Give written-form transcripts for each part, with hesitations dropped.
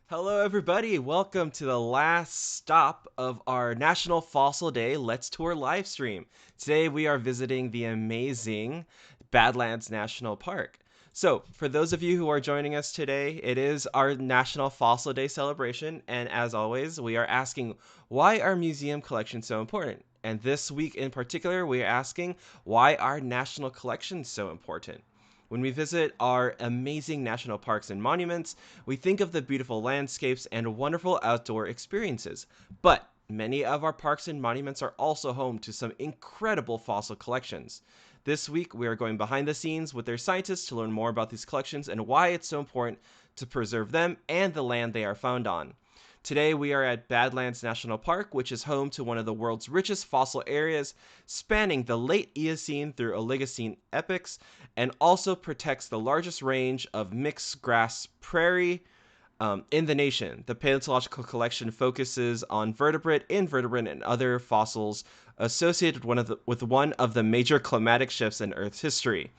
Hello, everybody. Welcome to the last stop of our National Fossil Day Let's Tour live stream. Today, we are visiting the amazing Badlands National Park. So, for those of you who are joining us today, it is our National Fossil Day celebration. And as always, we are asking, why are museum collections so important? And this week in particular, we are asking, why are national collections so important? When we visit our amazing national parks and monuments, we think of the beautiful landscapes and wonderful outdoor experiences. But many of our parks and monuments are also home to some incredible fossil collections. This week, we are going behind the scenes with their scientists to learn more about these collections and why it's so important to preserve them and the land they are found on. Today, we are at Badlands National Park, which is home to one of the world's richest fossil areas, spanning the late Eocene through Oligocene epochs, and also protects the largest range of mixed grass prairie in the nation. The paleontological collection focuses on vertebrate, invertebrate, and other fossils associated with one of the major climatic shifts in Earth's history.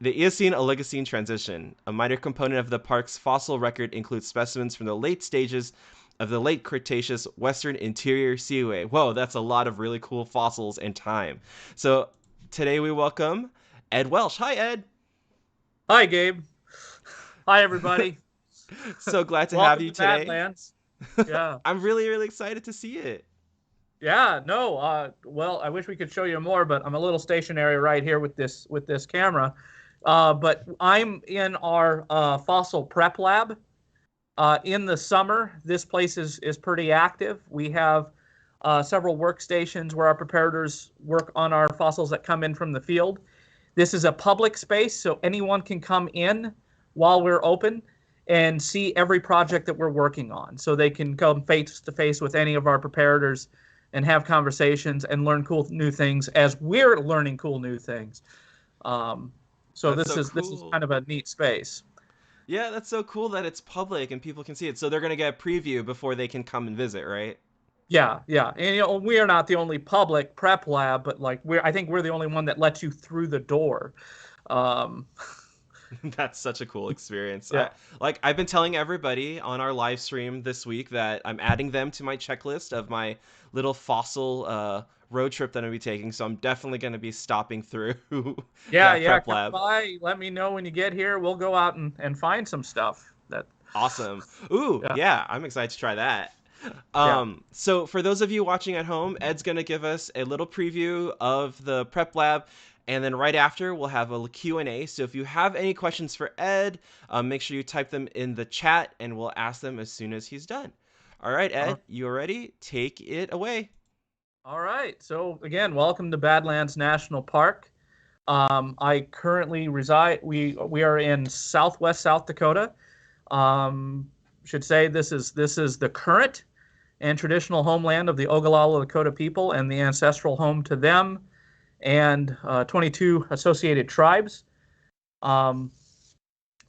The Eocene-Oligocene Transition, a minor component of the park's fossil record, includes specimens from the late stages of the late Cretaceous Western Interior Seaway. Whoa, that's a lot of really cool fossils and time. So today we welcome Ed Welsh. Hi, Ed. Hi, Gabe. Hi, everybody. So glad to Welcome have you to today. Badlands. Yeah. I'm really, really excited to see it. Yeah, no, well, I wish we could show you more, but I'm a little stationary right here with this camera. But I'm in our fossil prep lab. In the summer, this place is pretty active. We have several workstations where our preparators work on our fossils that come in from the field. This is a public space, so anyone can come in while we're open. and see every project that we're working on. So they can come face to face with any of our preparators and have conversations and learn cool new things as we're learning cool new things. Um, so That's this so is cool. kind of a neat space. Yeah, that's so cool that it's public and people can see it. So they're gonna get a preview before they can come and visit, right? Yeah, yeah. And we are not the only public prep lab, but like I think we're the only one that lets you through the door. Um, That's such a cool experience. yeah. I've been telling everybody on our live stream this week that I'm adding them to my checklist of my little fossil road trip that I'm gonna be taking. So I'm definitely gonna be stopping through Yeah, that yeah. prep Come lab. by. Let me know when you get here. We'll go out and find some stuff. That Awesome. Ooh, yeah, yeah, I'm excited to try that. yeah. So for those of you watching at home, Ed's gonna give us a little preview of the prep lab, and then right after we'll have a Q&A. So if you have any questions for Ed, make sure you type them in the chat, and we'll ask them as soon as he's done. All right, All Ed, you ready? Take it away. all right. So again, welcome to Badlands National Park. I currently reside. We are in Southwest South Dakota. Should say this is the current and traditional homeland of the Ogallala Lakota people and the ancestral home to them and 22 associated tribes. Um,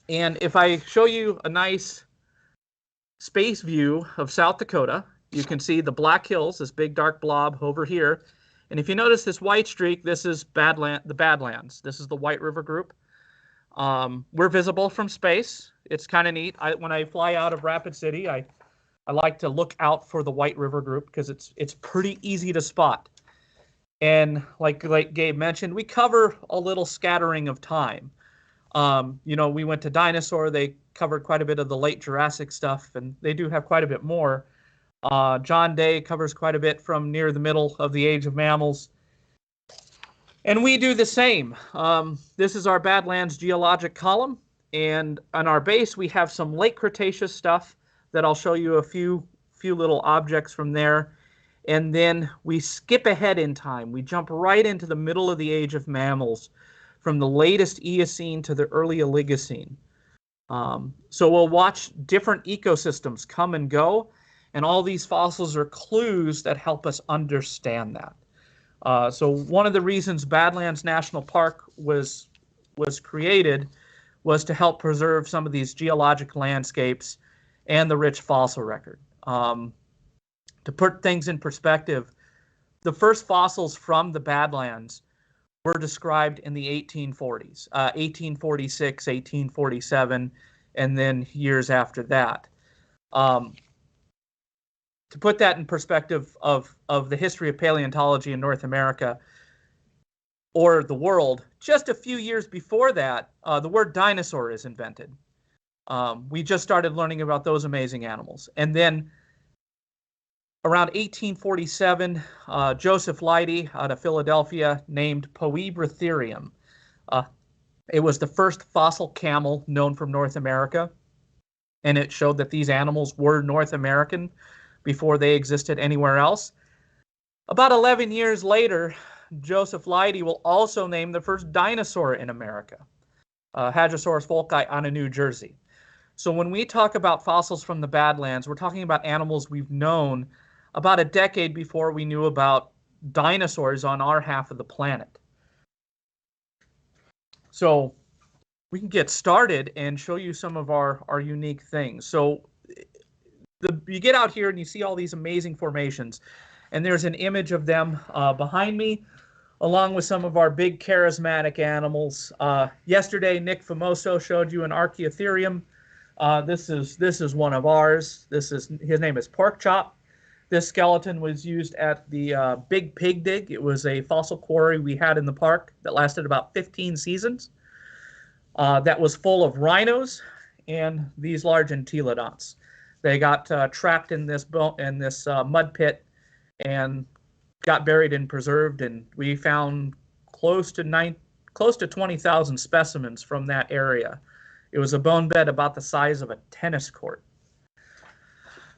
and if I show you a nice space view of South Dakota, you can see the Black Hills, this big dark blob over here. And if you notice this white streak, this is the Badlands. This is the White River Group. We're visible from space. It's kind of neat. When I fly out of Rapid City, I like to look out for the White River Group because it's pretty easy to spot. And like Gabe mentioned, we cover a little scattering of time. We went to dinosaur. They covered quite a bit of the late Jurassic stuff, and they do have quite a bit more. John Day covers quite a bit from near the middle of the age of mammals. And we do the same. This is our Badlands geologic column. And on our base, we have some late Cretaceous stuff that I'll show you a few little objects from there. And then we skip ahead in time. We jump right into the middle of the age of mammals, from the latest Eocene to the early Oligocene. So we'll watch different ecosystems come and go, and all these fossils are clues that help us understand that. So one of the reasons Badlands National Park was created was to help preserve some of these geologic landscapes and the rich fossil record. To put things in perspective, the first fossils from the Badlands were described in the 1840s, 1846, 1847, and then years after that. To put that in perspective of the history of paleontology in North America or the world, just a few years before that, the word dinosaur is invented. We just started learning about those amazing animals. And then around 1847, Joseph Leidy out of Philadelphia named Poebrotherium. It was the first fossil camel known from North America, and it showed that these animals were North American before they existed anywhere else. About 11 years later, Joseph Leidy will also name the first dinosaur in America, Hadrosaurus volkii out of New Jersey. So when we talk about fossils from the Badlands, we're talking about animals we've known about a decade before we knew about dinosaurs on our half of the planet. So we can get started and show you some of our unique things. So you get out here and you see all these amazing formations, and there's an image of them behind me, along with some of our big charismatic animals. Yesterday, Nick Famoso showed you an Archaeotherium. This is one of ours. His name is Pork Chop. This skeleton was used at the Big Pig Dig. It was a fossil quarry we had in the park that lasted about 15 seasons. That was full of rhinos and these large entelodonts. They got trapped in this mud pit and got buried and preserved, and we found close to 20,000 specimens from that area. It was a bone bed about the size of a tennis court.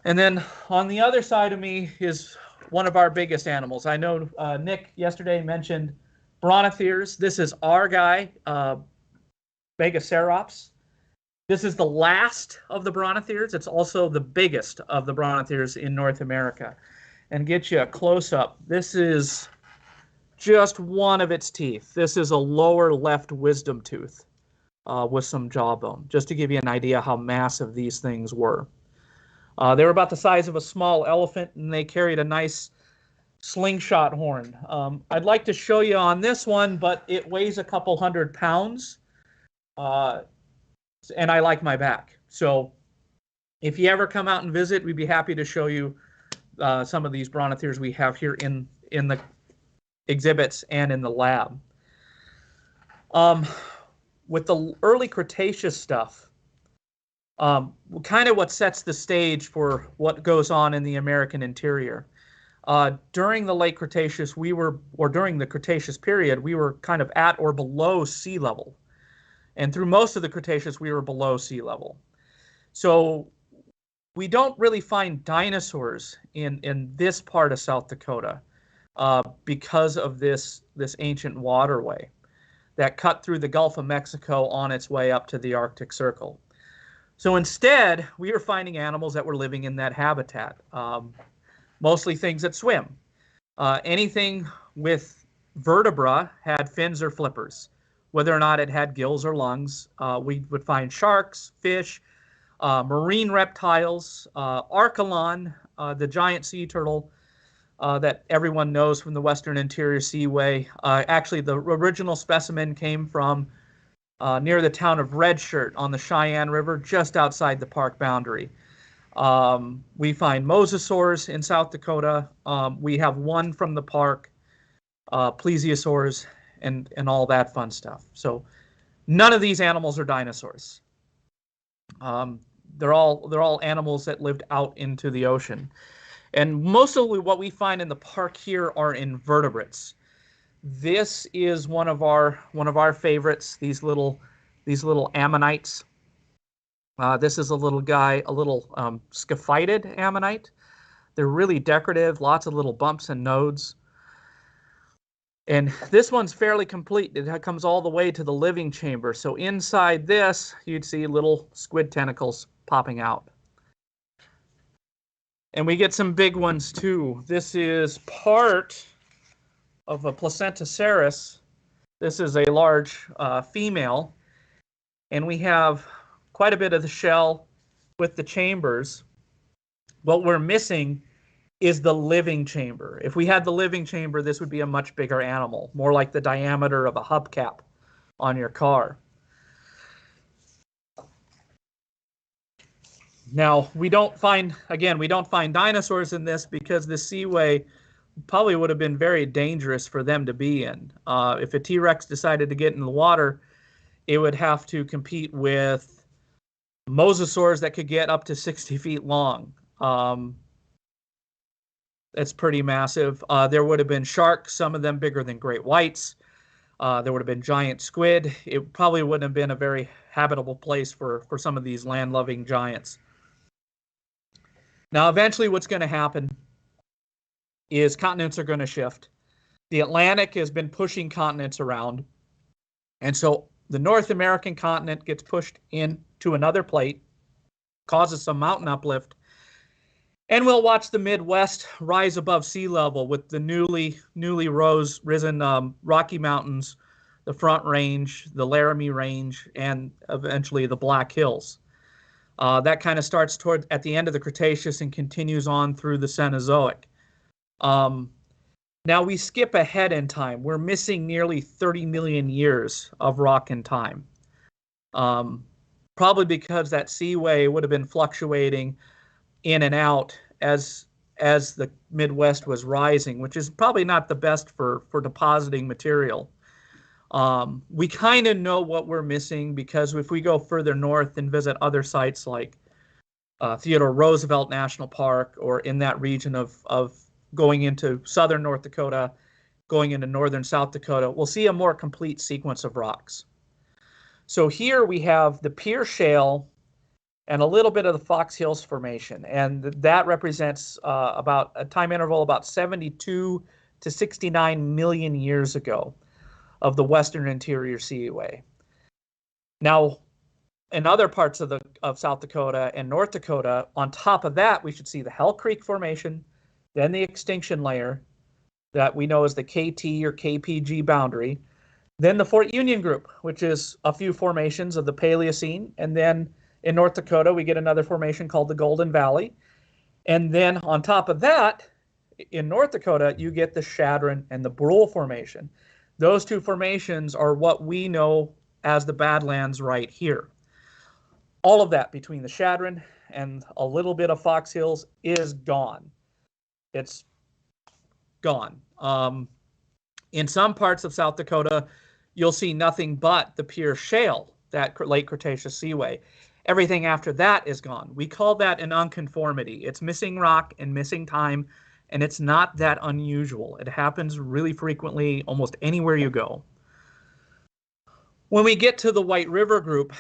And then on the other side of me is one of our biggest animals. I know Nick yesterday mentioned brontotheres. This is our guy, Megacerops. This is the last of the brontotheres. It's also the biggest of the brontotheres in North America. And get you a close-up. This is just one of its teeth. This is a lower left wisdom tooth with some jawbone, just to give you an idea how massive these things were. They were about the size of a small elephant, and they carried a nice slingshot horn. I'd like to show you on this one, but it weighs a couple 100 pounds, and I like my back. So if you ever come out and visit, we'd be happy to show you some of these brontotheres we have here in the exhibits and in the lab. With the early Cretaceous stuff, kind of what sets the stage for what goes on in the American interior. During the late Cretaceous, during the Cretaceous period, we were kind of at or below sea level. And through most of the Cretaceous, we were below sea level. So we don't really find dinosaurs in this part of South Dakota because of this ancient waterway that cut through the Gulf of Mexico on its way up to the Arctic Circle. So instead, we are finding animals that were living in that habitat, mostly things that swim. Anything with vertebra had fins or flippers. Whether or not it had gills or lungs, we would find sharks, fish, marine reptiles, archelon, the giant sea turtle that everyone knows from the Western Interior Seaway. Actually, the original specimen came from near the town of Red Shirt on the Cheyenne River, just outside the park boundary. We find mosasaurs in South Dakota. We have one from the park, plesiosaurs, and all that fun stuff. So none of these animals are dinosaurs. They're all animals that lived out into the ocean. And mostly what we find in the park here are invertebrates. This is one of our favorites, these little ammonites. This is a little guy, a little scaphidid ammonite. They're really decorative, lots of little bumps and nodes. And this one's fairly complete. It comes all the way to the living chamber. So inside this, you'd see little squid tentacles popping out. And we get some big ones too. This is part of a Placentaceras. This is a large female. And we have quite a bit of the shell with the chambers. What we're missing is the living chamber. If we had the living chamber, this would be a much bigger animal, more like the diameter of a hubcap on your car. Now, we don't find dinosaurs in this because the Seaway probably would have been very dangerous for them to be in. If a T-Rex decided to get in the water, it would have to compete with mosasaurs that could get up to 60 feet long. That's pretty massive. There would have been sharks, some of them bigger than great whites. There would have been giant squid. It probably wouldn't have been a very habitable place for some of these land-loving giants. Now, eventually what's going to happen is continents are going to shift. The Atlantic has been pushing continents around. And so the North American continent gets pushed into another plate, causes some mountain uplift, and we'll watch the Midwest rise above sea level with the newly risen Rocky Mountains, the Front Range, the Laramie Range, and eventually the Black Hills. That kind of starts at the end of the Cretaceous and continues on through the Cenozoic. Now we skip ahead in time. We're missing nearly 30 million years of rock and time. Probably because that Seaway would have been fluctuating in and out as the Midwest was rising, which is probably not the best for depositing material. We kind of know what we're missing because if we go further north and visit other sites like Theodore Roosevelt National Park or in that region of going into southern North Dakota, going into northern South Dakota, we'll see a more complete sequence of rocks. So here we have the Pierre Shale and a little bit of the Fox Hills Formation, and that represents about a time interval about 72 to 69 million years ago of the Western Interior Seaway. Now, in other parts of South Dakota and North Dakota, on top of that, we should see the Hell Creek Formation, then the extinction layer that we know as the KT or KPG boundary, then the Fort Union Group, which is a few formations of the Paleocene, and then in North Dakota, we get another formation called the Golden Valley. And then on top of that, in North Dakota, you get the Chadron and the Brule Formation. Those two formations are what we know as the Badlands right here. All of that between the Chadron and a little bit of Fox Hills is gone. It's gone. In some parts of South Dakota, you'll see nothing but the pure shale, that late Cretaceous Seaway. Everything after that is gone. We call that an unconformity. It's missing rock and missing time, and it's not that unusual. It happens really frequently almost anywhere you go. When we get to the White River group,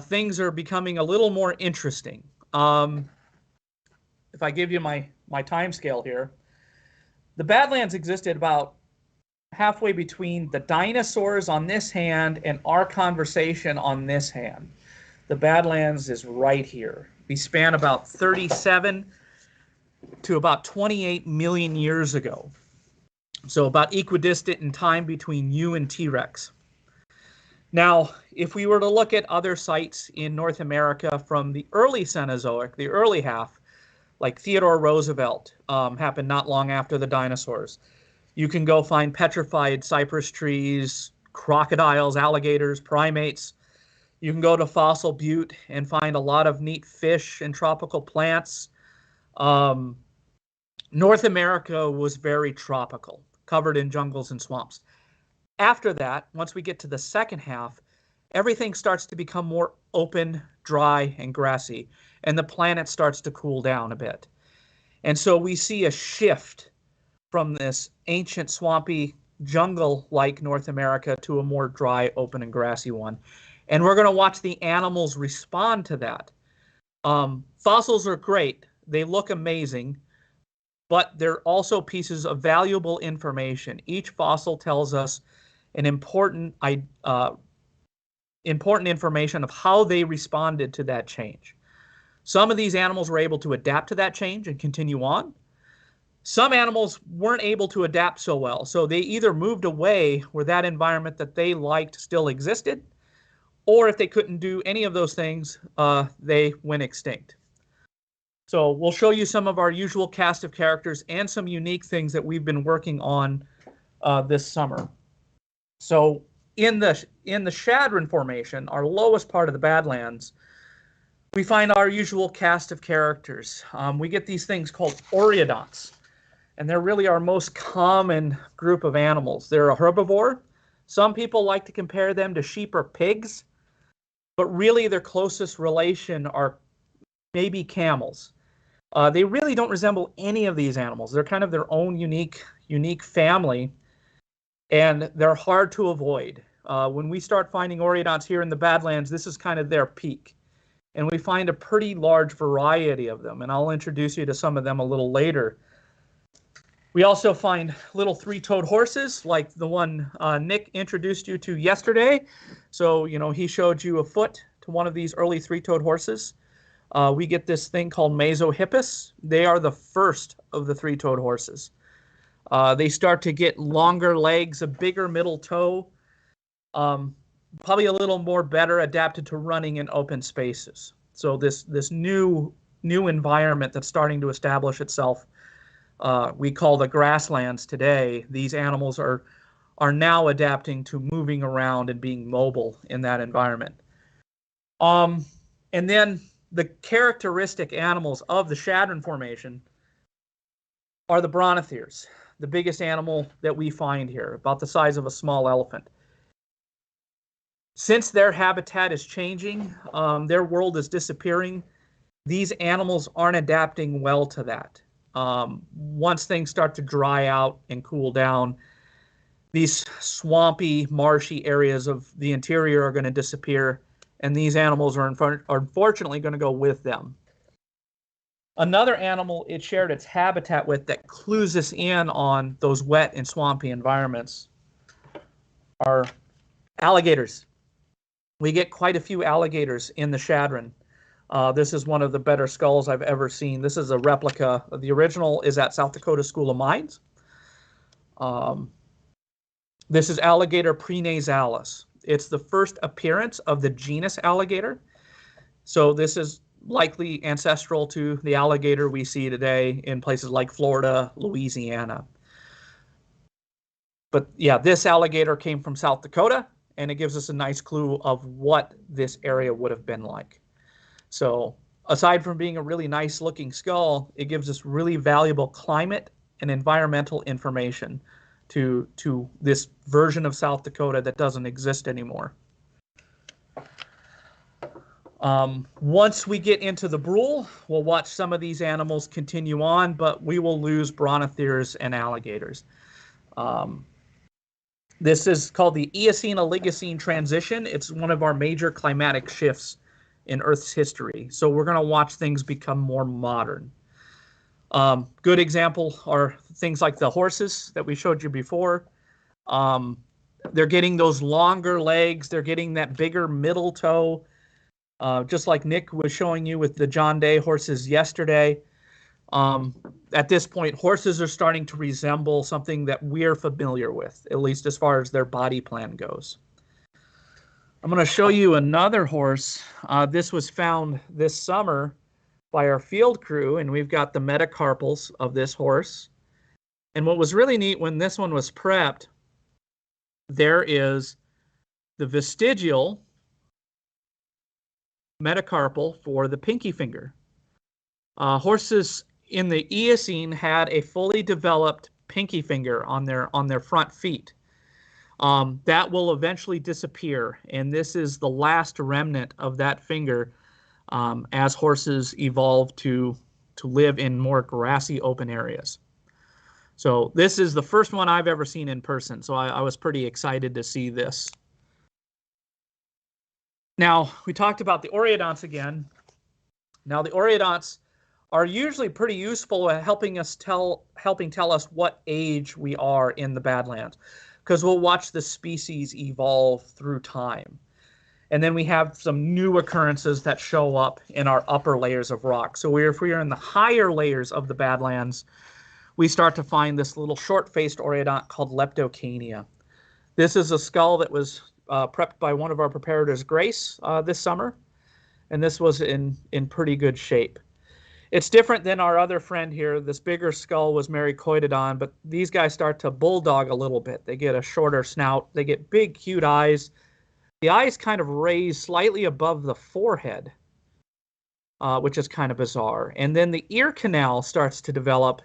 things are becoming a little more interesting. If I give you my time scale here, the Badlands existed about halfway between the dinosaurs on this hand and our conversation on this hand. The Badlands is right here. We span about 37 to about 28 million years ago. So about equidistant in time between you and T-Rex. Now, if we were to look at other sites in North America from the early Cenozoic, the early half, like Theodore Roosevelt, happened not long after the dinosaurs. You can go find petrified cypress trees, crocodiles, alligators, primates. You can go to Fossil Butte and find a lot of neat fish and tropical plants. North America was very tropical, covered in jungles and swamps. After that, once we get to the second half, everything starts to become more open, dry, and grassy, and the planet starts to cool down a bit. And so we see a shift from this ancient, swampy, jungle-like North America to a more dry, open, and grassy one. And we're going to watch the animals respond to that. Fossils are great. They look amazing, but they're also pieces of valuable information. Each fossil tells us an important information of how they responded to that change. Some of these animals were able to adapt to that change and continue on. Some animals weren't able to adapt so well, so they either moved away where that environment that they liked still existed, or if they couldn't do any of those things, they went extinct. So we'll show you some of our usual cast of characters and some unique things that we've been working on this summer. So in the Chadron Formation, our lowest part of the Badlands, we find our usual cast of characters. We get these things called oreodonts, and they're really our most common group of animals. They're a herbivore. Some people like to compare them to sheep or pigs, but really their closest relation are maybe camels. They really don't resemble any of these animals. They're kind of their own unique family, and they're hard to avoid. When we start finding oreodonts here in the Badlands, this is kind of their peak. And we find a pretty large variety of them, and I'll introduce you to some of them a little later. We also find little three-toed horses, like the one Nick introduced you to yesterday. So, he showed you a foot to one of these early three-toed horses. We get this thing called Mesohippus. They are the first of the three-toed horses. They start to get longer legs, a bigger middle toe, probably a little more better adapted to running in open spaces. So this new environment that's starting to establish itself, we call the grasslands today. These animals are now adapting to moving around and being mobile in that environment. And then the characteristic animals of the Chadron Formation are the brontotheres, the biggest animal that we find here, about the size of a small elephant. Since their habitat is changing, their world is disappearing, these animals aren't adapting well to that. Once things start to dry out and cool down, these swampy, marshy areas of the interior are going to disappear, and these animals are unfortunately going to go with them. Another animal it shared its habitat with that clues us in on those wet and swampy environments are alligators. We get quite a few alligators in the Chadron. This is one of the better skulls I've ever seen. This is a replica. The original is at South Dakota School of Mines. This is Alligator prenasalis. It's the first appearance of the genus alligator. So this is likely ancestral to the alligator we see today in places like Florida, Louisiana. But yeah, this alligator came from South Dakota, and it gives us a nice clue of what this area would have been like. So aside from being a really nice looking skull, it gives us really valuable climate and environmental information to this version of South Dakota that doesn't exist anymore. Once we get into the Brule, we'll watch some of these animals continue on, but we will lose brontotheres and alligators. This is called the Eocene-Oligocene Transition. It's one of our major climatic shifts in Earth's history. So we're going to watch things become more modern. Good example are things like the horses that we showed you before. They're getting those longer legs. They're getting that bigger middle toe. Just like Nick was showing you with the John Day horses yesterday. At this point, horses are starting to resemble something that we're familiar with, at least as far as their body plan goes. I'm going to show you another horse. This was found this summer by our field crew, and we've got the metacarpals of this horse. And what was really neat when this one was prepped, there is the vestigial metacarpal for the pinky finger. Horses in the Eocene had a fully developed pinky finger on their front feet. That will eventually disappear, and this is the last remnant of that finger as horses evolve to live in more grassy open areas. So this is the first one I've ever seen in person, so I was pretty excited to see this. Now, we talked about the oreodonts again. Now, the oreodonts are usually pretty useful at helping tell us what age we are in the Badlands, because we'll watch the species evolve through time. And then we have some new occurrences that show up in our upper layers of rock. So if we are in the higher layers of the Badlands, we start to find this little short-faced oreodont called Leptocania. This is a skull that was prepped by one of our preparators, Grace, this summer, and this was in pretty good shape. It's different than our other friend here. This bigger skull was Maricoidodon, but these guys start to bulldog a little bit. They get a shorter snout. They get big, cute eyes. The eyes kind of raise slightly above the forehead, which is kind of bizarre. And then the ear canal starts to develop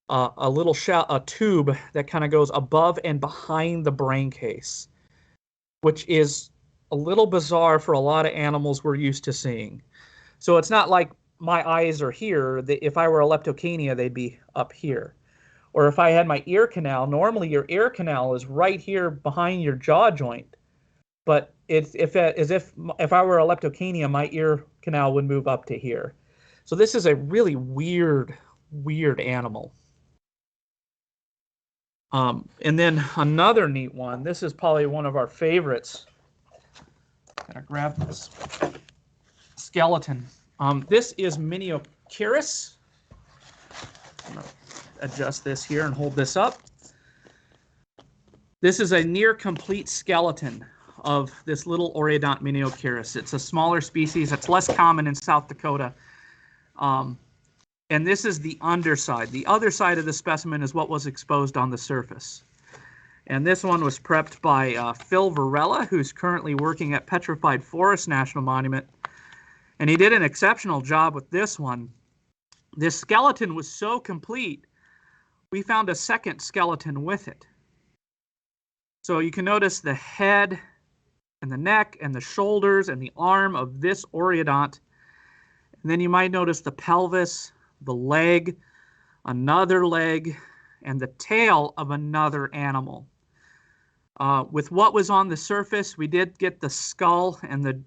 a little a tube that kind of goes above and behind the brain case, which is a little bizarre for a lot of animals we're used to seeing. So it's not like my eyes are here. If I were a Leptocania, they'd be up here. Or if I had my ear canal, normally your ear canal is right here behind your jaw joint. But it's if I were a Leptocania, my ear canal would move up to here. So this is a really weird animal. And then another neat one. This is probably one of our favorites. Gotta grab this skeleton. This is Miniocurus. I'm gonna adjust this here and hold this up. This is a near complete skeleton of this little oreodont Miniocurus. It's a smaller species. It's less common in South Dakota. And this is the underside. The other side of the specimen is what was exposed on the surface. And this one was prepped by Phil Varela, who's currently working at Petrified Forest National Monument. And he did an exceptional job with this one. This skeleton was so complete, we found a second skeleton with it. So you can notice the head and the neck and the shoulders and the arm of this oreodont. And then you might notice the pelvis, the leg, another leg, and the tail of another animal. With what was on the surface, we did get the skull and the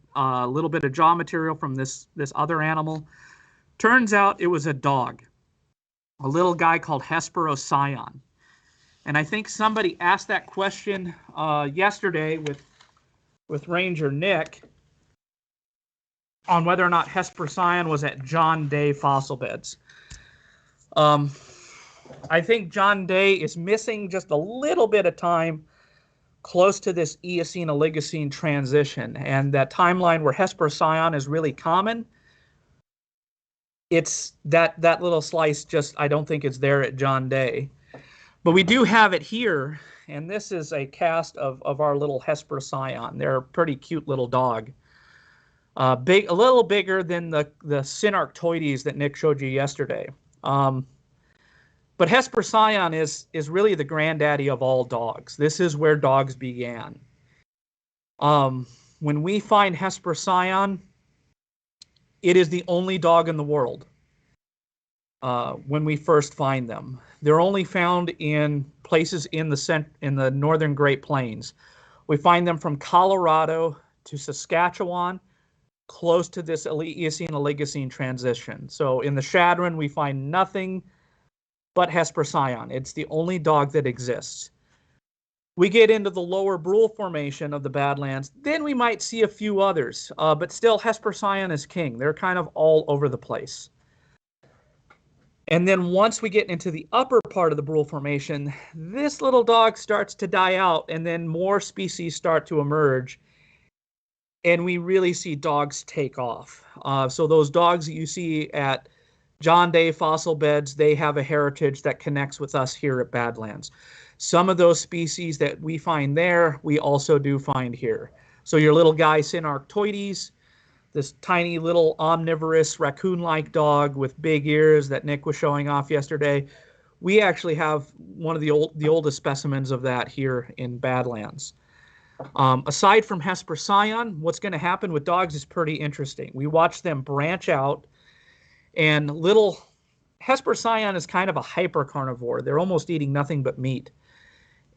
little bit of jaw material from this other animal. Turns out it was a dog, a little guy called Hesperocyon. And I think somebody asked that question yesterday with with Ranger Nick on whether or not Hesperocyon was at John Day fossil beds. I think John Day is missing just a little bit of time close to this Eocene-Oligocene transition, and that timeline where Hesperocyon is really common. It's that little slice, just I don't think it's there at John Day. But we do have it here, and this is a cast of our little Hesperocyon. They're a pretty cute little dog. A little bigger than the Synarctoides that Nick showed you yesterday. But Hesperocyon is really the granddaddy of all dogs. This is where dogs began. When we find Hesperocyon, it is the only dog in the world when we first find them. They're only found in places in the northern Great Plains. We find them from Colorado to Saskatchewan, close to this Eocene-Oligocene transition. So in the Chadron, we find nothing but Hesperocyon. It's the only dog that exists. We get into the lower Brule Formation of the Badlands, then we might see a few others, but still Hesperocyon is king. They're kind of all over the place. And then once we get into the upper part of the Brule Formation, this little dog starts to die out, and then more species start to emerge, and we really see dogs take off. So those dogs that you see at John Day fossil beds, they have a heritage that connects with us here at Badlands. Some of those species that we find there, we also do find here. So your little guy, Synarctoides, this tiny little omnivorous raccoon-like dog with big ears that Nick was showing off yesterday, we actually have one of the oldest specimens of that here in Badlands. Aside from Hesperocyon, what's going to happen with dogs is pretty interesting. We watch them branch out, and little Hesperocyon is kind of a hypercarnivore. They're almost eating nothing but meat.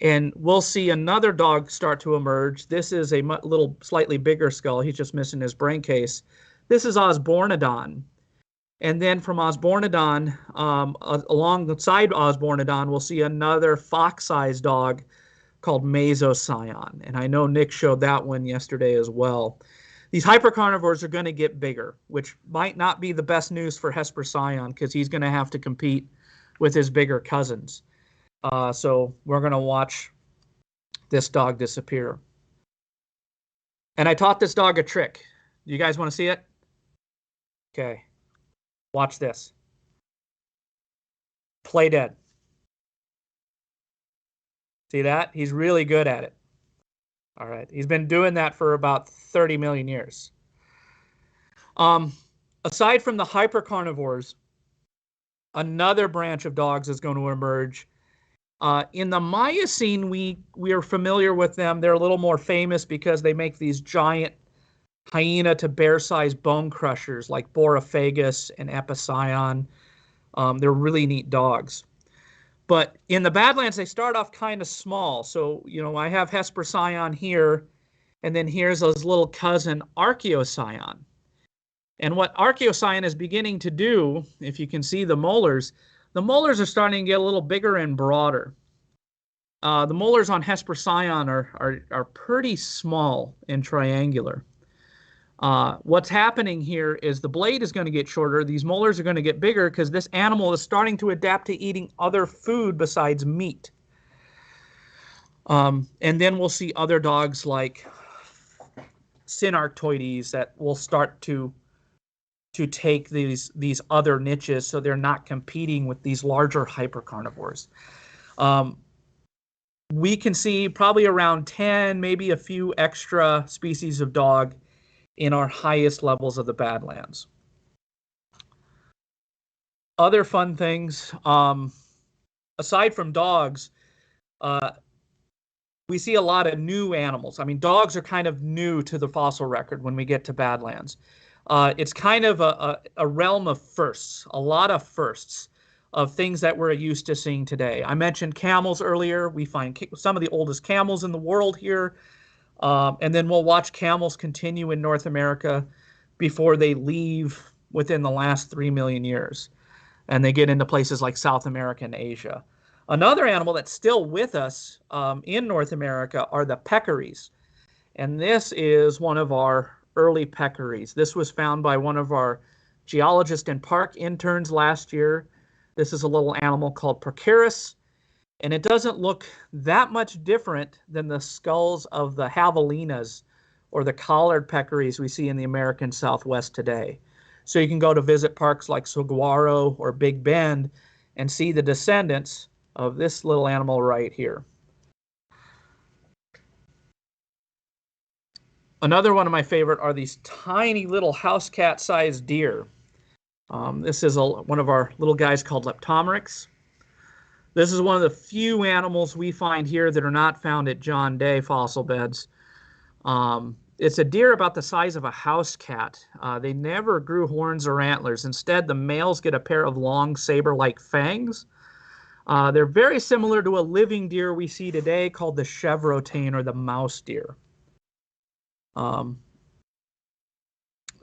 And we'll see another dog start to emerge. This is a little slightly bigger skull. He's just missing his brain case. This is Osbornodon. And then from Osbornodon, alongside Osbornodon, we'll see another fox-sized dog called Mesocyon. And I know Nick showed that one yesterday as well. These hypercarnivores are going to get bigger, which might not be the best news for Hesperocyon because he's going to have to compete with his bigger cousins. So we're going to watch this dog disappear. And I taught this dog a trick. Do you guys want to see it? Okay. Watch this. Play dead. See that? He's really good at it. All right. He's been doing that for about 30 million years. Aside from the hypercarnivores, another branch of dogs is going to emerge. In the Miocene, we are familiar with them. They're a little more famous because they make these giant hyena to bear-sized bone crushers like Borophagus and Epicyon. They're really neat dogs. But in the Badlands, they start off kind of small. So, I have Hesperocyon here, and then here's his little cousin, Archaeocyon. And what Archaeocyon is beginning to do, if you can see the molars are starting to get a little bigger and broader. The molars on Hesperocyon are pretty small and triangular. What's happening here is the blade is going to get shorter. These molars are going to get bigger because this animal is starting to adapt to eating other food besides meat. And then we'll see other dogs like Synarctoides that will start to take these other niches so they're not competing with these larger hypercarnivores. We can see probably around 10, maybe a few extra species of dog in our highest levels of the Badlands. Other fun things, aside from dogs, we see a lot of new animals. I mean, dogs are kind of new to the fossil record when we get to Badlands. It's kind of a realm of firsts, a lot of firsts of things that we're used to seeing today. I mentioned camels earlier. We find some of the oldest camels in the world here. And then we'll watch camels continue in North America before they leave within the last 3 million years. And they get into places like South America and Asia. Another animal that's still with us in North America are the peccaries. And this is one of our early peccaries. This was found by one of our geologist and park interns last year. This is a little animal called Procerus, and it doesn't look that much different than the skulls of the javelinas or the collared peccaries we see in the American Southwest today. So you can go to visit parks like Saguaro or Big Bend and see the descendants of this little animal right here. Another one of my favorite are these tiny little house cat sized deer. This is one of our little guys called Leptomyrex. This is one of the few animals we find here that are not found at John Day fossil beds. It's a deer about the size of a house cat. They never grew horns or antlers. Instead, the males get a pair of long saber-like fangs. They're very similar to a living deer we see today called the chevrotain or the mouse deer.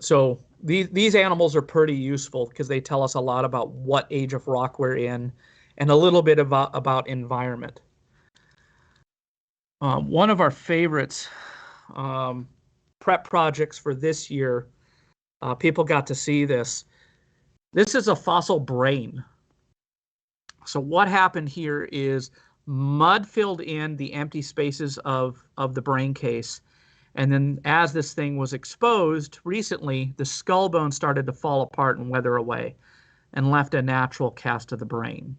So these animals are pretty useful because they tell us a lot about what age of rock we're in and a little bit about environment. One of our favorites prep projects for this year, people got to see this. This is a fossil brain. So what happened here is mud filled in the empty spaces of the brain case. And then as this thing was exposed recently, the skull bone started to fall apart and weather away and left a natural cast of the brain.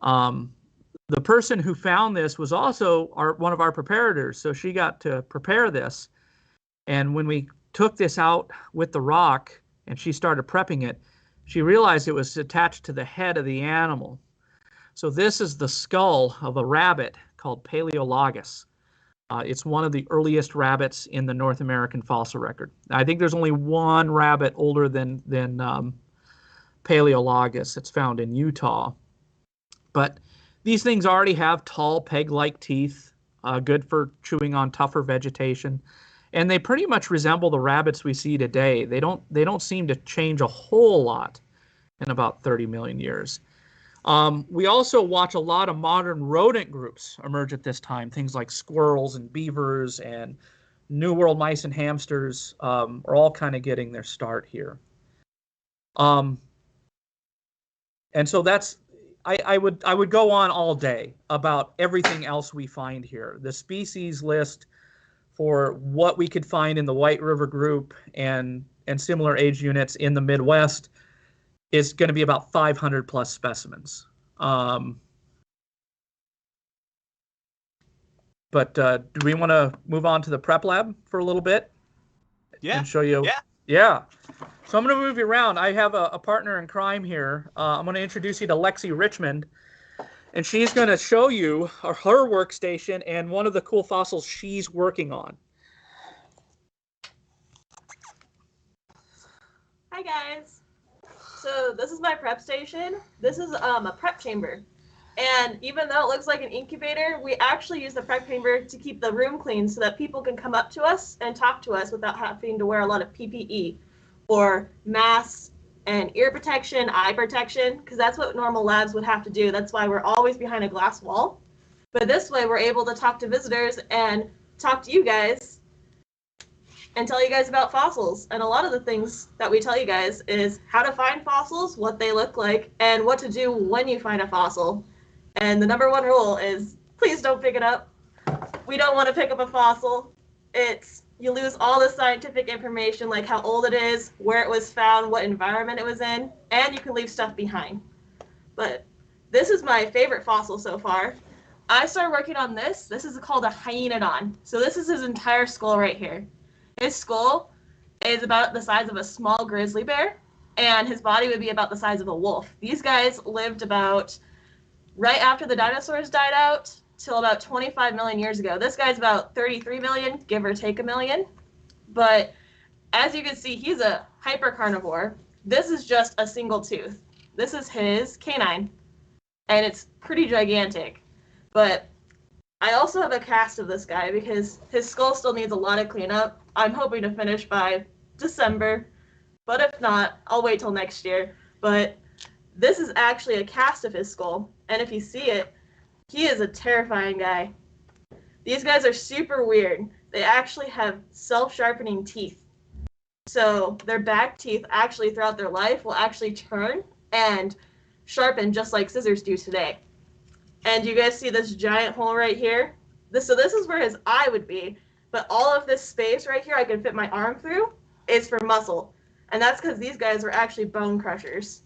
The person who found this was also one of our preparators, so she got to prepare this. And when we took this out with the rock and she started prepping it, she realized it was attached to the head of the animal. So this is the skull of a rabbit called Paleologus. It's one of the earliest rabbits in the North American fossil record. I think there's only one rabbit older than Paleologus. It's found in Utah. But these things already have tall peg-like teeth, good for chewing on tougher vegetation. And they pretty much resemble the rabbits we see today. They don't seem to change a whole lot in about 30 million years. We also watch a lot of modern rodent groups emerge at this time. Things like squirrels and beavers and New World mice and hamsters are all kind of getting their start here. And so that's, I would go on all day about everything else we find here. The species list for what we could find in the White River group and similar age units in the Midwest is going to be about 500 plus specimens. But do we want to move on to the prep lab for a little bit? Yeah. And show you. Yeah. So I'm going to move you around. I have a partner in crime here. I'm going to introduce you to Lexi Richmond, and she's going to show you her workstation and one of the cool fossils she's working on. Hi guys. So this is my prep station. This is a prep chamber. And even though it looks like an incubator, we actually use the prep chamber to keep the room clean so that people can come up to us and talk to us without having to wear a lot of PPE or masks and ear protection, eye protection, because that's what normal labs would have to do. That's why we're always behind a glass wall. But this way we're able to talk to visitors and talk to you guys and tell you guys about fossils. And a lot of the things that we tell you guys is how to find fossils, what they look like, and what to do when you find a fossil. And the number one rule is please don't pick it up. We don't want to pick up a fossil. You lose all the scientific information, like how old it is, where it was found, what environment it was in, and you can leave stuff behind. But this is my favorite fossil so far. I started working on this. This is called a hyenodon. So this is his entire skull right here. His skull is about the size of a small grizzly bear, and his body would be about the size of a wolf. These guys lived about right after the dinosaurs died out till about 25 million years ago. This guy's about 33 million, give or take a million. But as you can see, he's a hypercarnivore. This is just a single tooth. This is his canine, and it's pretty gigantic. But I also have a cast of this guy because his skull still needs a lot of cleanup. I'm hoping to finish by December, but if not, I'll wait till next year. But this is actually a cast of his skull, and if you see it, he is a terrifying guy. These guys are super weird. they actually have self-sharpening teeth. So their back teeth actually throughout their life will actually turn and sharpen just like scissors do today. And you guys see this giant hole right here? So this is where his eye would be, but all of this space right here I can fit my arm through is for muscle. And that's because these guys were actually bone crushers.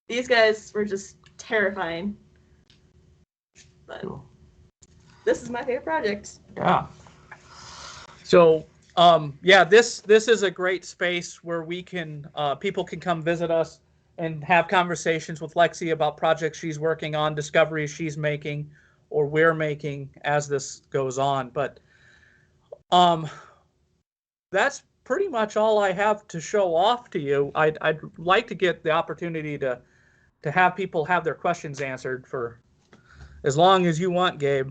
These guys were just terrifying. But Cool. This is my favorite project. Yeah. So, yeah, this is a great space where we can people can come visit us and have conversations with Lexi about projects she's working on, discoveries she's making, or we're making as this goes on. But that's pretty much all I have to show off to you. I'd like to get the opportunity to have people have their questions answered for as long as you want, Gabe.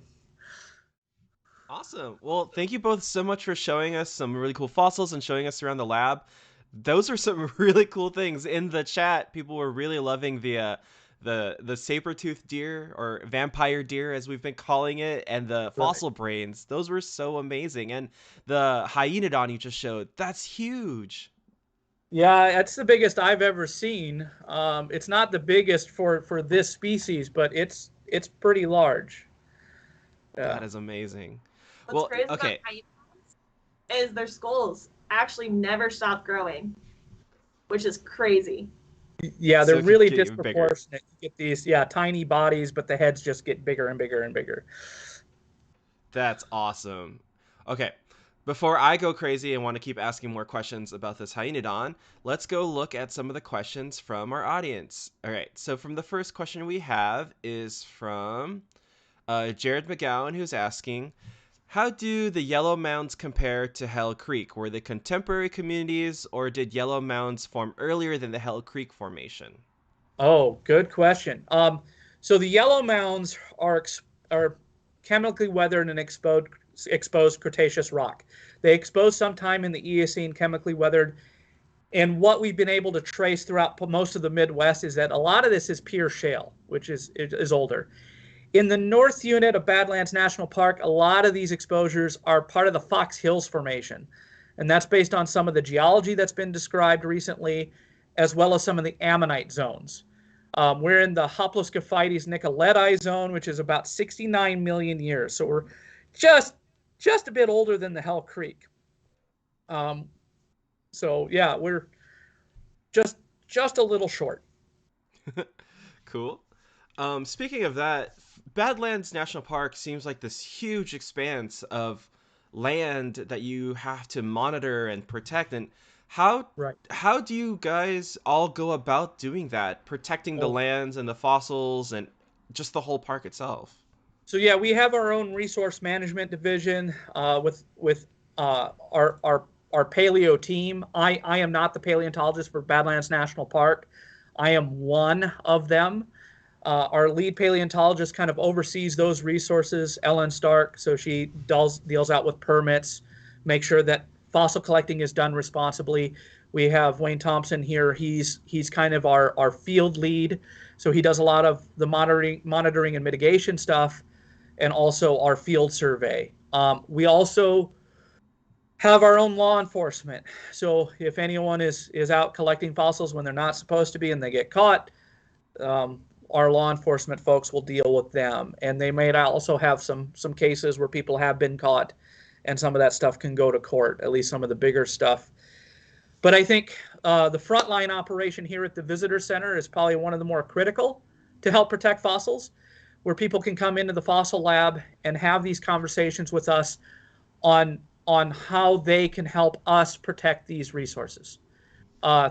Awesome. Well, thank you both so much for showing us some really cool fossils and showing us around the lab. Those are some really cool things. In the chat, people were really loving the saber-toothed deer, or vampire deer as we've been calling it, and the fossil brains. Those were so amazing. And the hyenodon you just showed, that's huge. Yeah, that's the biggest I've ever seen. It's not the biggest for this species, but it's pretty large. Yeah. That is amazing. What's crazy about hyenodons is their skulls actually never stop growing, which is crazy. Yeah, they're really disproportionate. You get these, tiny bodies, but the heads just get bigger and bigger and bigger. That's awesome. Okay, before I go crazy and want to keep asking more questions about this hyenodon, let's go look at some of the questions from our audience. All right, so from the first question we have is from Jared McGowan, who's asking, how do the Yellow Mounds compare to Hell Creek? Were they contemporary communities, or did Yellow Mounds form earlier than the Hell Creek formation? Oh, good question. So the Yellow Mounds are chemically weathered and exposed Cretaceous rock. They exposed sometime in the Eocene, chemically weathered. And what we've been able to trace throughout most of the Midwest is that a lot of this is pure shale, which is older. In the North Unit of Badlands National Park, a lot of these exposures are part of the Fox Hills Formation. And that's based on some of the geology that's been described recently, as well as some of the ammonite zones. We're in the Hoploscaphites Nicoletii zone, which is about 69 million years. So we're just a bit older than the Hell Creek. So yeah, we're just a little short. Cool. Speaking of that, Badlands National Park seems like this huge expanse of land that you have to monitor and protect. And how do you guys all go about doing that, protecting the lands and the fossils and just the whole park itself? So yeah, we have our own resource management division with our paleo team. I am not the paleontologist for Badlands National Park. I am one of them. Our lead paleontologist kind of oversees those resources, Ellen Stark, so she deals out with permits, make sure that fossil collecting is done responsibly. We have Wayne Thompson here. He's kind of our field lead, so he does a lot of the monitoring and mitigation stuff, and also our field survey. We also have our own law enforcement. So if anyone is out collecting fossils when they're not supposed to be and they get caught, our law enforcement folks will deal with them. And they may also have some cases where people have been caught, and some of that stuff can go to court, at least some of the bigger stuff. But I think the frontline operation here at the Visitor Center is probably one of the more critical to help protect fossils, where people can come into the fossil lab and have these conversations with us on how they can help us protect these resources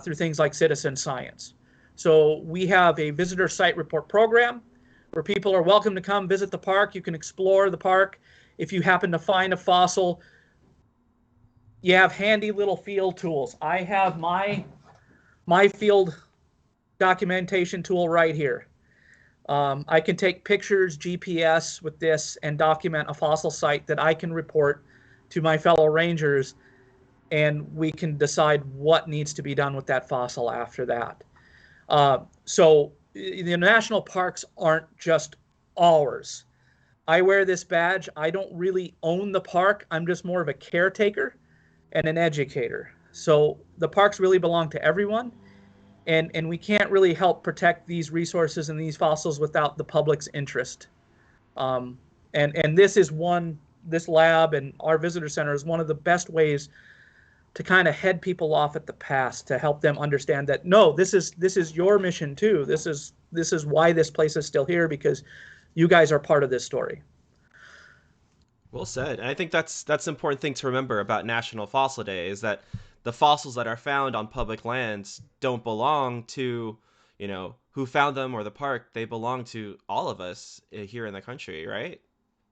through things like citizen science. So we have a visitor site report program where people are welcome to come visit the park. You can explore the park. If you happen to find a fossil, you have handy little field tools. I have my field documentation tool right here. I can take pictures, GPS with this, and document a fossil site that I can report to my fellow rangers, and we can decide what needs to be done with that fossil after that. So the national parks aren't just ours. I wear this badge. I don't really own the park. I'm just more of a caretaker and an educator. So the parks really belong to everyone. And we can't really help protect these resources and these fossils without the public's interest. And this lab and our visitor center is one of the best ways to kind of head people off at the past, to help them understand that, no, this is your mission too. This is why this place is still here, because you guys are part of this story. Well said. And I think that's an important thing to remember about National Fossil Day, is that the fossils that are found on public lands don't belong to, who found them or the park. They belong to all of us here in the country, right?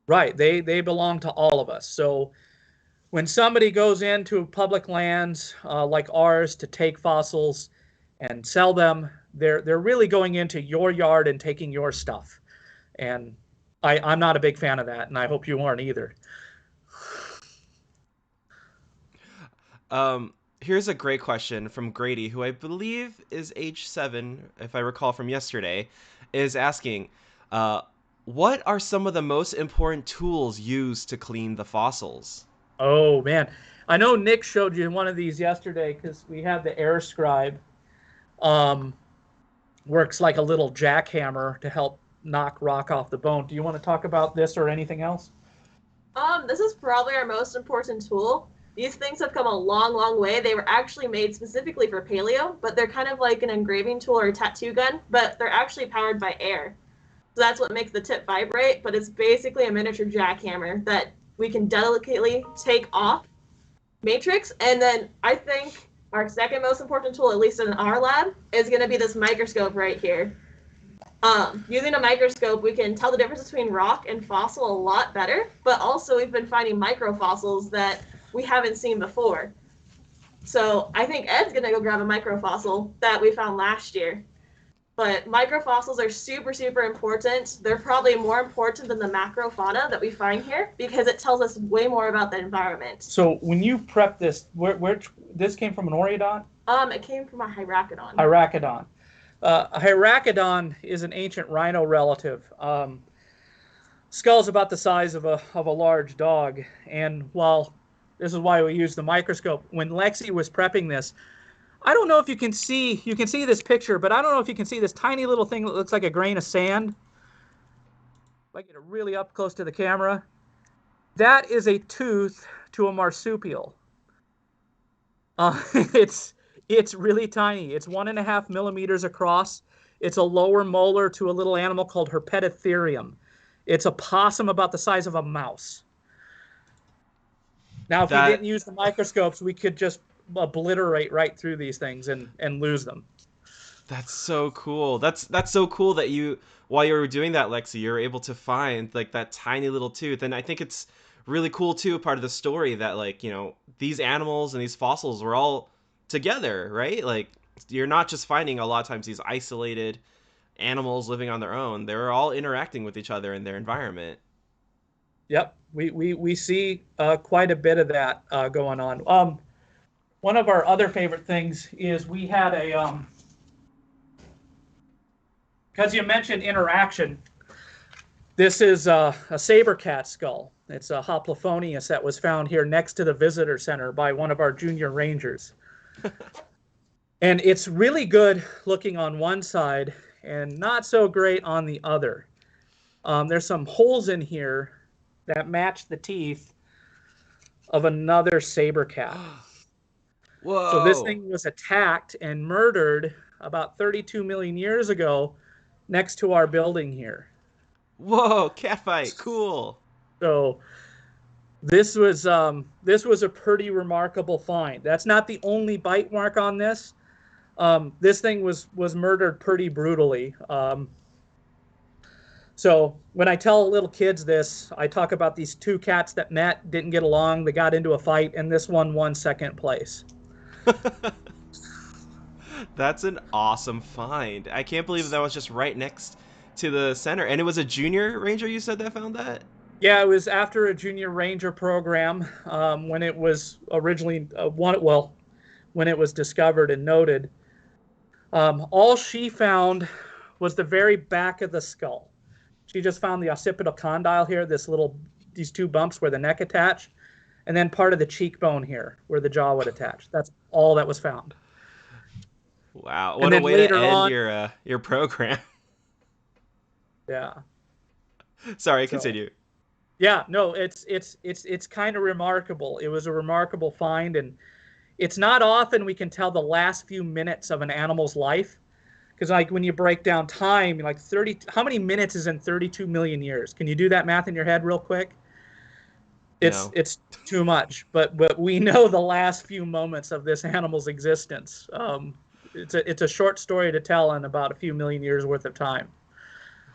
Right. They belong to all of us. So when somebody goes into public lands like ours to take fossils and sell them, they're really going into your yard and taking your stuff. And I'm not a big fan of that, and I hope you aren't either. Here's a great question from Grady, who I believe is age 7, if I recall from yesterday, is asking, what are some of the most important tools used to clean the fossils? Oh, man. I know Nick showed you one of these yesterday because we have the air scribe. Works like a little jackhammer to help knock rock off the bone. Do you want to talk about this or anything else? This is probably our most important tool. These things have come a long, long way. They were actually made specifically for paleo, but they're kind of like an engraving tool or a tattoo gun, but they're actually powered by air. So that's what makes the tip vibrate, but it's basically a miniature jackhammer that we can delicately take off matrix. And then I think our second most important tool, at least in our lab, is going to be this microscope right here. Using a microscope, we can tell the difference between rock and fossil a lot better, but also we've been finding microfossils that we haven't seen before. So I think Ed's going to go grab a microfossil that we found last year. But microfossils are super, super important. They're probably more important than the macrofauna that we find here because it tells us way more about the environment. So when you prep this, where this came from, an Oreodont? It came from a Hyracidon. Hyracidon. A Hyracidon is an ancient rhino relative. Skull's about the size of a large dog. And while this is why we use the microscope, when Lexi was prepping this, I don't know if you can see this picture, but I don't know if you can see this tiny little thing that looks like a grain of sand. If I get it really up close to the camera, that is a tooth to a marsupial. It's really tiny. It's 1.5 millimeters across. It's a lower molar to a little animal called Herpetotherium. It's a possum about the size of a mouse. Now, if we didn't use the microscopes, we could just obliterate right through these things and lose them. That's so cool. That's so cool that while you were doing that, Lexi, you were able to find like that tiny little tooth. And I think it's really cool too, part of the story that these animals and these fossils were all together, right? Like, you're not just finding a lot of times these isolated animals living on their own. They're all interacting with each other in their environment. Yep, we see quite a bit of that going on. One of our other favorite things is we had because you mentioned interaction, this is a saber cat skull. It's a Hoplophonius that was found here next to the visitor center by one of our junior rangers. And it's really good looking on one side and not so great on the other. There's some holes in here that match the teeth of another saber cat. Whoa. So this thing was attacked and murdered about 32 million years ago next to our building here. Whoa, catfight, cool. So this was a pretty remarkable find. That's not the only bite mark on this. This thing was murdered pretty brutally. So when I tell little kids this, I talk about these two cats that met, didn't get along, they got into a fight, and this one won second place. That's an awesome find. I can't believe that was just right next to the center. And it was a junior ranger, you said, that found that? Yeah, it was after a junior ranger program when it was originally when it was discovered and noted. All she found was the very back of the skull. She just found the occipital condyle here, these two bumps where the neck attached, and then part of the cheekbone here where the jaw would attach. That's all that was found. Wow, And what a then way to later end on, your program. yeah. Sorry, So continue. yeah, no, it's kind of remarkable. It was a remarkable find, and it's not often we can tell the last few minutes of an animal's life. Because like when you break down time, like 30, how many minutes is in 32 million years? Can you do that math in your head real quick? No. It's too much, but we know the last few moments of this animal's existence. It's a short story to tell in about a few million years worth of time.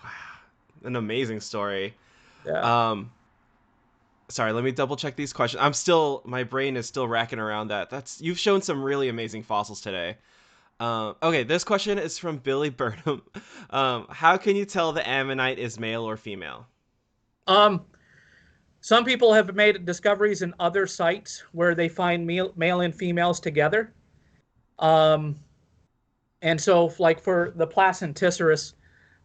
Wow, an amazing story. Yeah. Um, Sorry, let me double check these questions. My brain is still racking around that. You've shown some really amazing fossils today. Okay, this question is from Billy Burnham. How can you tell the ammonite is male or female? Um, some people have made discoveries in other sites where they find male and females together. Um, and so, like for the Placenticeros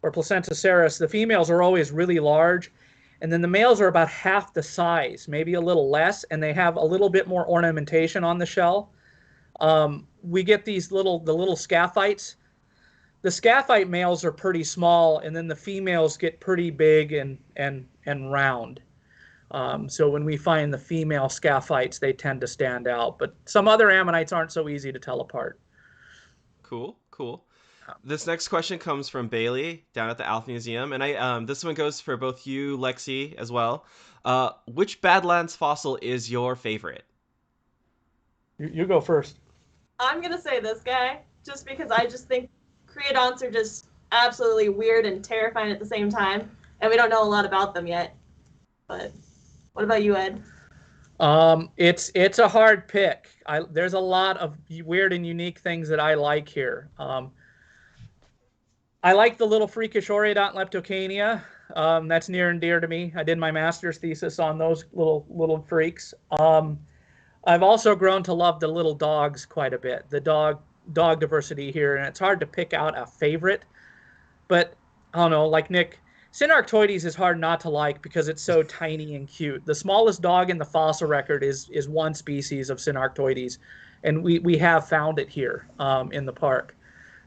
or Placentaceros, the females are always really large, and then the males are about half the size, maybe a little less, and they have a little bit more ornamentation on the shell. We get the little scaphites. The scaphite males are pretty small, and then the females get pretty big and round. So when we find the female scaphites, they tend to stand out. But some other ammonites aren't so easy to tell apart. Cool, cool. This next question comes from Bailey down at the Alf Museum, and this one goes for both you, Lexi, as well. Which Badlands fossil is your favorite? You go first. I'm gonna say this guy, just because I just think creodonts are just absolutely weird and terrifying at the same time, and we don't know a lot about them yet. But what about you, Ed? It's a hard pick. There's a lot of weird and unique things that I like here. I like the little freakish Oreodont leptocania. That's near and dear to me. I did my master's thesis on those little freaks. I've also grown to love the little dogs quite a bit. The dog diversity here, and it's hard to pick out a favorite. But I don't know, like Nick, Synarctoides is hard not to like because it's so tiny and cute. The smallest dog in the fossil record is one species of Synarctoides, and we have found it here in the park.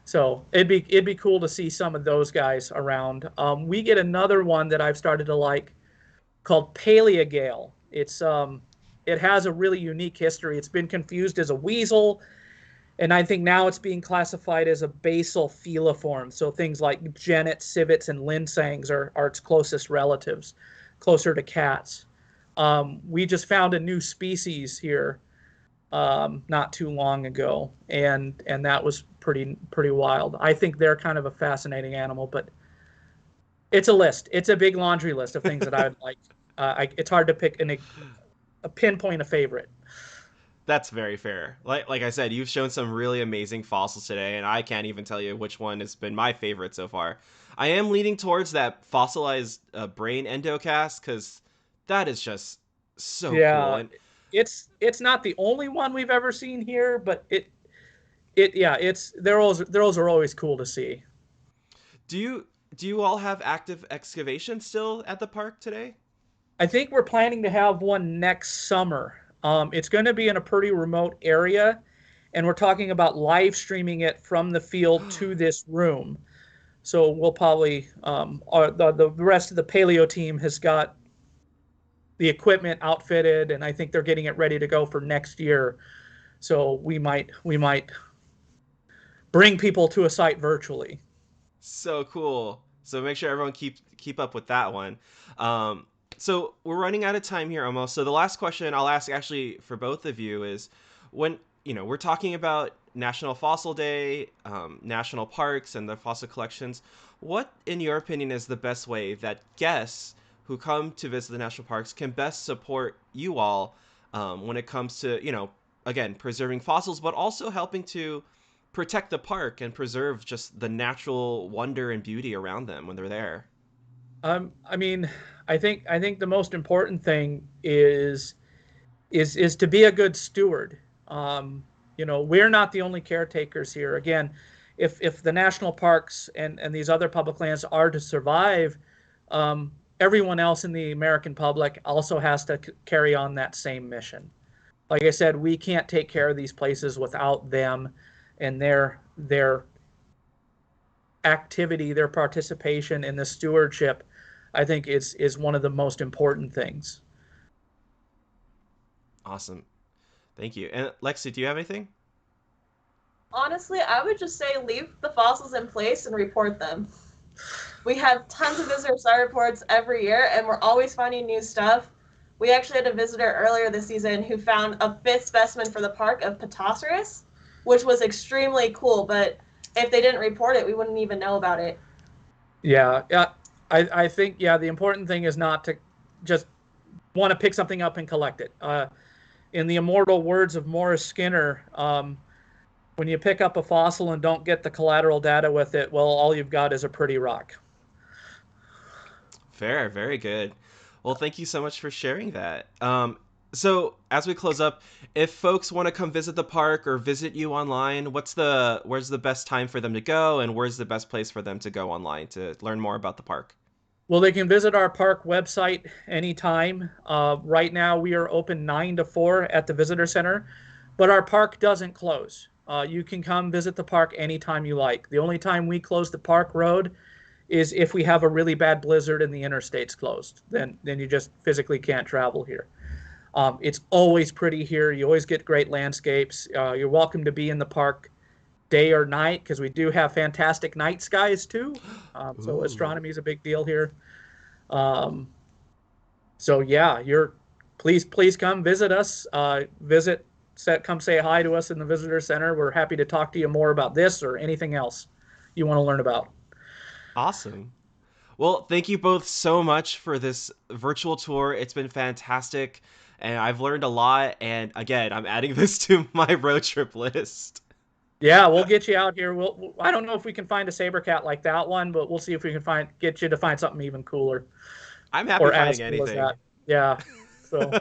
So it'd be cool to see some of those guys around. We get another one that I've started to like called Paleogale. It has a really unique history. It's been confused as a weasel, and I think now it's being classified as a basal feliform. So things like genets, civets, and linsangs are its closest relatives, closer to cats. We just found a new species here not too long ago, and that was pretty wild. I think they're kind of a fascinating animal, but it's a list. It's a big laundry list of things that I'd like. It's hard to pick a pinpoint a favorite. That's very fair. Like I said, you've shown some really amazing fossils today, and I can't even tell you which one has been my favorite so far. I am leaning towards that fossilized brain endocast because that is just so cool. Yeah, And it's not the only one we've ever seen here, but those are always cool to see. do you all have active excavation still at the park today? I think we're planning to have one next summer. It's going to be in a pretty remote area, and we're talking about live streaming it from the field to this room. So we'll probably the rest of the paleo team has got the equipment outfitted, and I think they're getting it ready to go for next year. So we might bring people to a site virtually. So cool. So make sure everyone keep up with that one. So we're running out of time here almost. So the last question I'll ask actually for both of you is when, we're talking about National Fossil Day, national parks and the fossil collections. What, in your opinion, is the best way that guests who come to visit the national parks can best support you all when it comes to, again, preserving fossils, but also helping to protect the park and preserve just the natural wonder and beauty around them when they're there? I mean, I think the most important thing is to be a good steward. We're not the only caretakers here. Again, if the national parks and these other public lands are to survive, everyone else in the American public also has to carry on that same mission. Like I said, we can't take care of these places without them and their activity, their participation in the stewardship. I think is one of the most important things. Awesome. Thank you. And Lexi, do you have anything? Honestly, I would just say leave the fossils in place and report them. We have tons of visitor site reports every year, and we're always finding new stuff. We actually had a visitor earlier this season who found a fifth specimen for the park of Paleontology, which was extremely cool, but if they didn't report it, we wouldn't even know about it. Yeah, I think the important thing is not to just want to pick something up and collect it. In the immortal words of Morris Skinner, when you pick up a fossil and don't get the collateral data with it, well, all you've got is a pretty rock. Fair, very good. Well, thank you so much for sharing that. So as we close up, if folks want to come visit the park or visit you online, where's the best time for them to go, and where's the best place for them to go online to learn more about the park? Well, they can visit our park website anytime. Right now, we are open 9 to 4 at the visitor center, but our park doesn't close. You can come visit the park anytime you like. The only time we close the park road is if we have a really bad blizzard and the interstate's closed. Then you just physically can't travel here. It's always pretty here. You always get great landscapes. You're welcome to be in the park day or night because we do have fantastic night skies too. So Ooh. astronomy is a big deal here. Um, so yeah, please come visit us. Come say hi to us in the visitor center. We're happy to talk to you more about this or anything else you want to learn about. Awesome. Well, thank you both so much for this virtual tour. It's been fantastic, and I've learned a lot. And again, I'm adding this to my road trip list. Yeah, we'll get you out here. I don't know if we can find a saber cat like that one, but we'll see if we can get you to find something even cooler I'm happy or as finding cool as anything. that. Yeah. So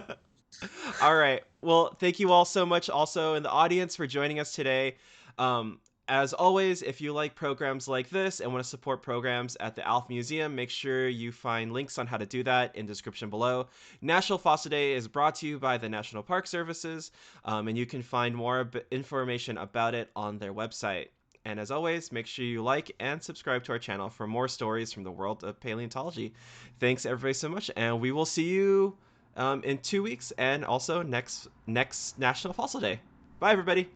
All right. Well, thank you all so much also in the audience for joining us today. Um, as always, if you like programs like this and want to support programs at the ALF Museum, make sure you find links on how to do that in the description below. National Fossil Day is brought to you by the National Park Services, and you can find more information about it on their website. And as always, make sure you like and subscribe to our channel for more stories from the world of paleontology. Thanks everybody so much, and we will see you in 2 weeks, and also next National Fossil Day. Bye, everybody.